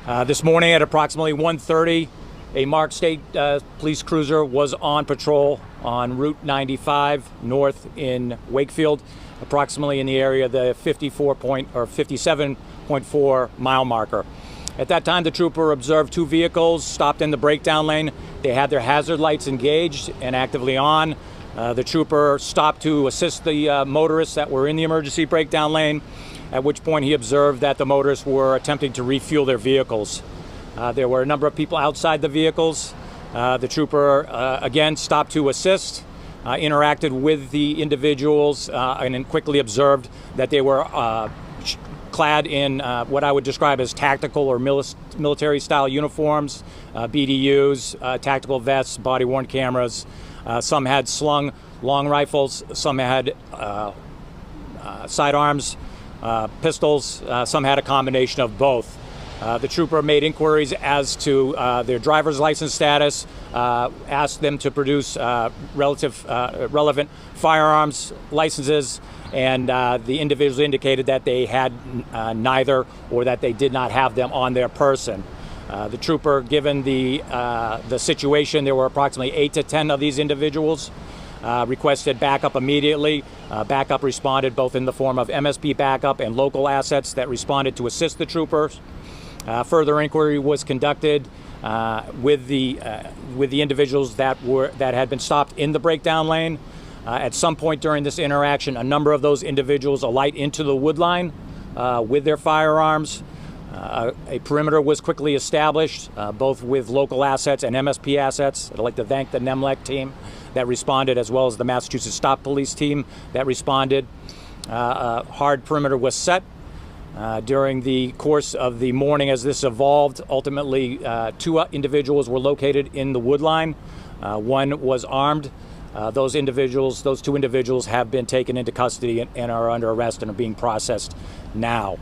This morning at approximately 1:30, a marked state police cruiser was on patrol on Route 95 north in Wakefield, approximately in the area of the 57.4 mile marker. At that time, the trooper observed two vehicles stopped in the breakdown lane. They had their hazard lights engaged and actively on. The trooper stopped to assist the motorists that were in the emergency breakdown lane, at which point he observed that the motorists were attempting to refuel their vehicles. There were a number of people outside the vehicles. The trooper again stopped to assist, interacted with the individuals, and then quickly observed that they were clad in what I would describe as tactical or military-style uniforms, BDUs, tactical vests, body-worn cameras. Some had slung long rifles, some had sidearms, pistols, some had a combination of both. The trooper made inquiries as to their driver's license status, asked them to produce relevant firearms licenses, and the individuals indicated that they had neither, or that they did not have them on their person. The trooper, given the situation, there were approximately 8 to 10 of these individuals, requested backup immediately. Backup responded both in the form of MSP backup and local assets that responded to assist the troopers. Further inquiry was conducted with the individuals that had been stopped in the breakdown lane. At some point during this interaction, a number of those individuals alight into the wood line with their firearms. A perimeter was quickly established, both with local assets and MSP assets. I'd like to thank the NEMLEC team that responded, as well as the Massachusetts Stop Police team that responded. A hard perimeter was set. During the course of the morning as this evolved, ultimately two individuals were located in the wood line. One was armed. Those two individuals have been taken into custody and are under arrest and are being processed now.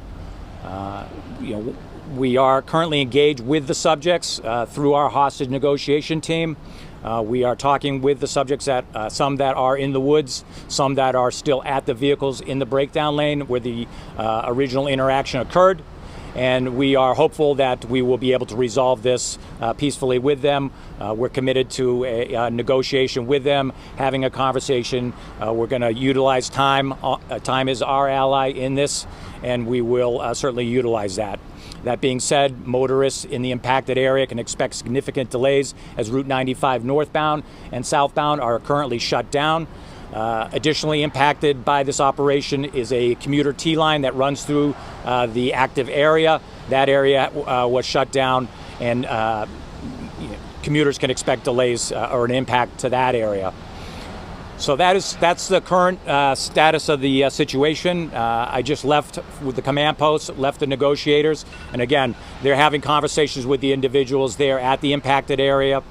We are currently engaged with the subjects through our hostage negotiation team. We are talking with the subjects, some that are in the woods, some that are still at the vehicles in the breakdown lane where the original interaction occurred. And we are hopeful that we will be able to resolve this peacefully with them. We're committed to a negotiation with them, having a conversation. We're going to utilize time. Time is our ally in this, and we will certainly utilize that. That being said, motorists in the impacted area can expect significant delays as Route 95 northbound and southbound are currently shut down. Additionally impacted by this operation is a commuter T-line that runs through the active area. That area was shut down, and commuters can expect delays or an impact to that area. So that's the current status of the situation. I just left with the command post, left the negotiators, and again, they're having conversations with the individuals there at the impacted area.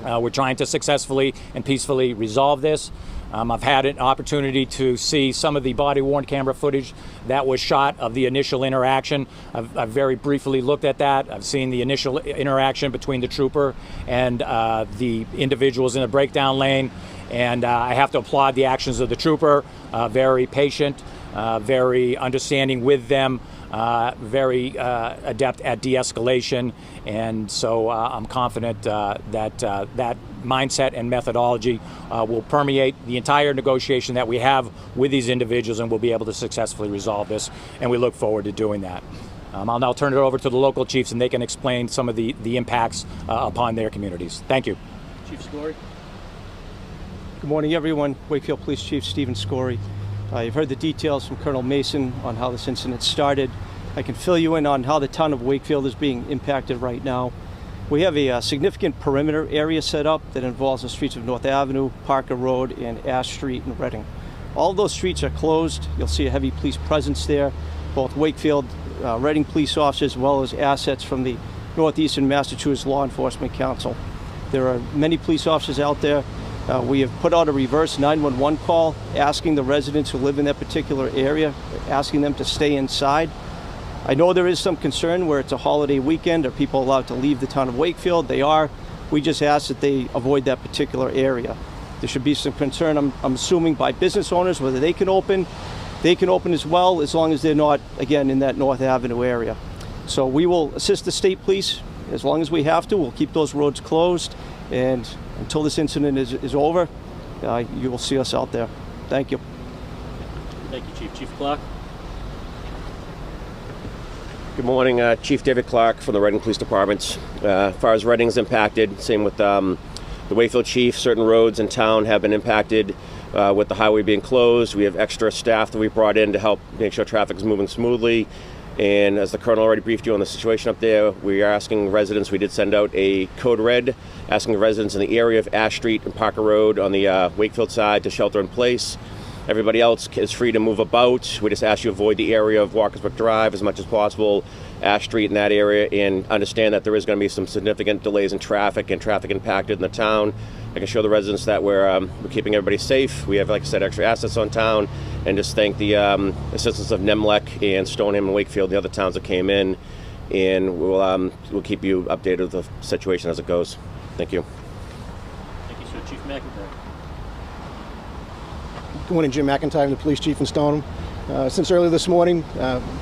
We're trying to successfully and peacefully resolve this. I've had an opportunity to see some of the body-worn camera footage that was shot of the initial interaction. I've very briefly looked at that. I've seen the initial interaction between the trooper and the individuals in the breakdown lane. And I have to applaud the actions of the trooper, very patient, very understanding with them, very adept at de-escalation. And so I'm confident that that mindset and methodology will permeate the entire negotiation that we have with these individuals, and we'll be able to successfully resolve this. And we look forward to doing that. I'll now turn it over to the local chiefs, and they can explain some of the impacts upon their communities. Thank you. Chief Scory. Good morning, everyone. Wakefield Police Chief Stephen Scory. You've heard the details from Colonel Mason on how this incident started. I can fill you in on how the town of Wakefield is being impacted right now. We have a significant perimeter area set up that involves the streets of North Avenue, Parker Road, and Ash Street in Reading. All of those streets are closed. You'll see a heavy police presence there, both Wakefield, Reading police officers, as well as assets from the Northeastern Massachusetts Law Enforcement Council. There are many police officers out there. We have put out a reverse 911 call asking the residents who live in that particular area, asking them to stay inside. I know there is some concern where it's a holiday weekend. Are people allowed to leave the town of Wakefield? They are. We just ask that they avoid that particular area. There should be some concern, I'm assuming, by business owners, whether they can open. They can open as well, as long as they're not, again, in that North Avenue area. So we will assist the state police as long as we have to. We'll keep those roads closed, and until this incident is over, you will see us out there. Thank you. Thank you, Chief. Chief Clark? Good morning, Chief David Clark from the Reading Police Department. As far as Reading's impacted, same with the Wakefield Chief. Certain roads in town have been impacted with the highway being closed. We have extra staff that we brought in to help make sure traffic is moving smoothly. And as the Colonel already briefed you on the situation up there, we are asking residents, we did send out a code red, asking residents in the area of Ash Street and Parker Road on the Wakefield side to shelter in place. Everybody else is free to move about. We just ask you avoid the area of Walkersburg Drive as much as possible, Ash Street in that area, and understand that there is going to be some significant delays in traffic and traffic impacted in the town. I can show the residents that we're keeping everybody safe. We have, like I said, extra assets on town, and just thank the assistance of Nemlec and Stoneham and Wakefield, the other towns that came in, and we'll keep you updated with the situation as it goes. Thank you. Thank you, sir. Chief McIntyre? Good morning, Jim McIntyre, I'm the police chief in Stoneham. Since early this morning,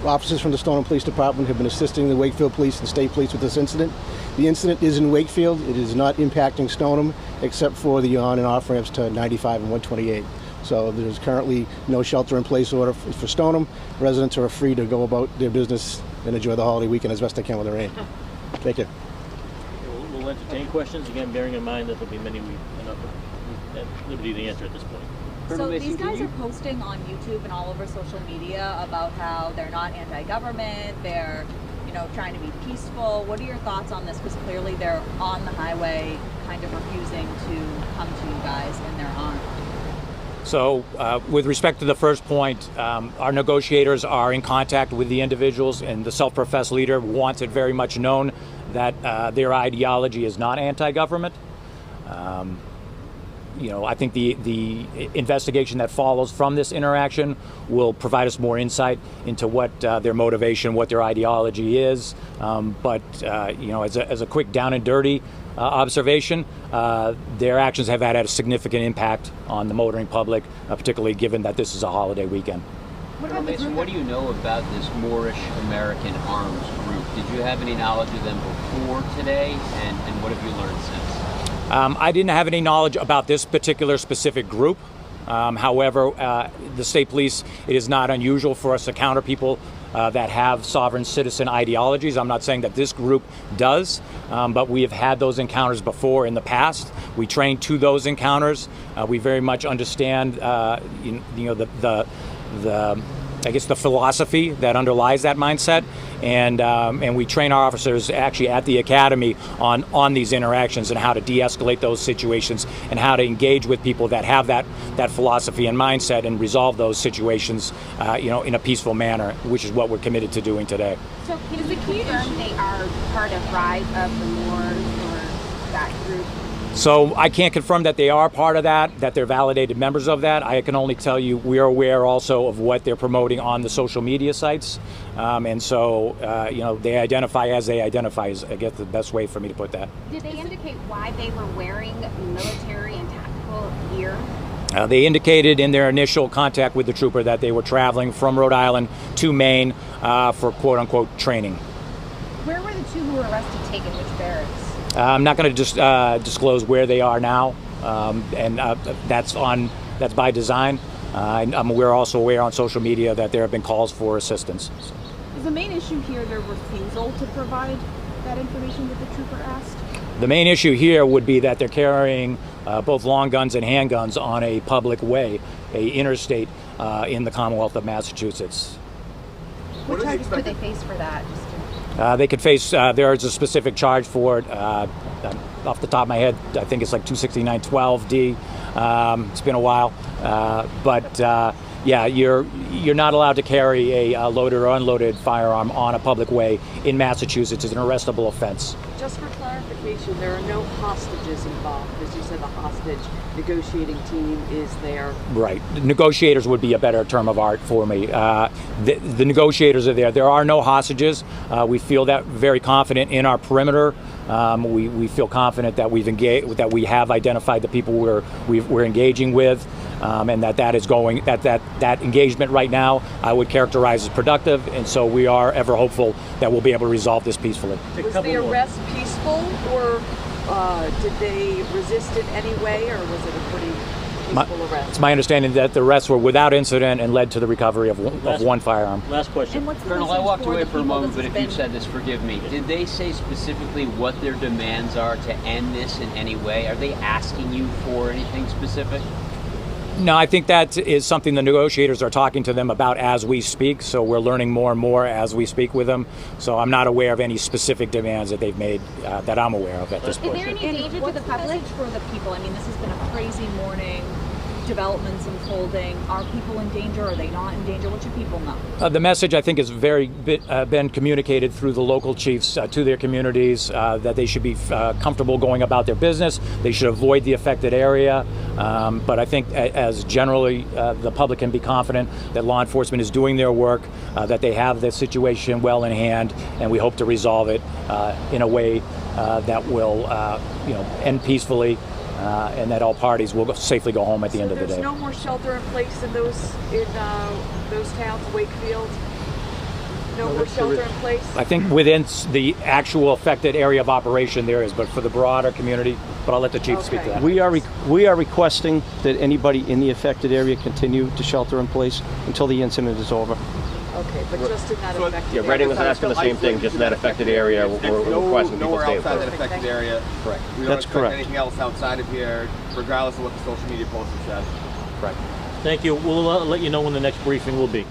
officers from the Stoneham Police Department have been assisting the Wakefield Police and State Police with this incident. The incident is in Wakefield. It is not impacting Stoneham, except for the on and off ramps to 95 and 128. So there's currently no shelter-in-place order for Stoneham. Residents are free to go about their business and enjoy the holiday weekend as best they can with the rain. Thank you. We'll entertain questions, again, bearing in mind that there'll be many we are not at liberty to answer at this point. So these guys are posting on YouTube and all over social media about how they're not anti-government, they're, trying to be peaceful. What are your thoughts on this? Because clearly they're on the highway, kind of refusing to come to you guys, and they're armed. So with respect to the first point, our negotiators are in contact with the individuals, and the self-professed leader wants it very much known that their ideology is not anti-government. I think the investigation that follows from this interaction will provide us more insight into what their motivation, what their ideology is. But as a quick down and dirty observation, their actions have had a significant impact on the motoring public, particularly given that this is a holiday weekend. What do you know about this Moorish American arms group? Did you have any knowledge of them before today, and what have you learned since? I didn't have any knowledge about this particular specific group. However, the state police, it is not unusual for us to counter people that have sovereign citizen ideologies. I'm not saying that this group does, but we have had those encounters before in the past. We train to those encounters. We very much understand, the philosophy that underlies that mindset, and we train our officers actually at the academy on these interactions and how to de-escalate those situations and how to engage with people that have that philosophy and mindset and resolve those situations, in a peaceful manner, which is what we're committed to doing today. So can you confirm they are part of Rise of the Moors or that group? So I can't confirm that they are part of that they're validated members of that. I can only tell you we are aware also of what they're promoting on the social media sites. And so, they identify as they identify is, I guess, the best way for me to put that. Did they indicate why they were wearing military and tactical gear? They indicated in their initial contact with the trooper that they were traveling from Rhode Island to Maine for quote-unquote training. Where were the two who were arrested taken? Which barracks? I'm not going to just disclose where they are now, and that's by design. We're also aware on social media that there have been calls for assistance. Is the main issue here their refusal to provide that information that the trooper asked? The main issue here would be that they're carrying both long guns and handguns on a public way, a interstate in the Commonwealth of Massachusetts. What charges could they face for that? They could face, there is a specific charge for it. Off the top of my head, I think it's like 269-12D. It's been a while. You're not allowed to carry a loaded or unloaded firearm on a public way in Massachusetts. It's an arrestable offense. Just for clarification, there are no hostages involved. As you said, the hostage negotiating team is there. Right. Negotiators would be a better term of art for me. The negotiators are there. There are no hostages. We feel that very confident in our perimeter. We feel confident that we have identified the people we're engaging with. and that is going, that engagement right now I would characterize as productive, and so we are ever hopeful that we'll be able to resolve this peacefully. Was the arrest peaceful, or did they resist in any way, or was it a pretty peaceful arrest? It's my understanding that the arrests were without incident and led to the recovery of one firearm. Last question. And what's the Colonel, I message walked for away the for a people moment, this but if has you been- said this, forgive me. Did they say specifically what their demands are to end this in any way? Are they asking you for anything specific? No, I think that is something the negotiators are talking to them about as we speak, so we're learning more and more as we speak with them. So I'm not aware of any specific demands that they've made that I'm aware of at this point. Is there any danger to What's the public? message for the people? I mean, this has been a crazy morning. Developments unfolding. Are people in danger? Are they not in danger? What should people know? The message, I think, has been communicated through the local chiefs to their communities that they should be comfortable going about their business. They should avoid the affected area. But I think, as generally, the public can be confident that law enforcement is doing their work, that they have the situation well in hand, and we hope to resolve it in a way that will, end peacefully. And that all parties will safely go home at the end of the day. There's no more shelter in place in those towns, Wakefield? No more shelter in place? I think within the actual affected area of operation there is, but for the broader community, but I'll let the chief speak to that. We are requesting that anybody in the affected area continue to shelter in place until the incident is over. Okay, but just in that affected Yeah, area. Reading is asking the same thing, just in that affected area. We're requesting people Nowhere stay in outside that place. affected area. Correct. We don't That's expect correct. anything else outside of here, regardless of what the social media posts have said. Thank you. We'll let you know when the next briefing will be.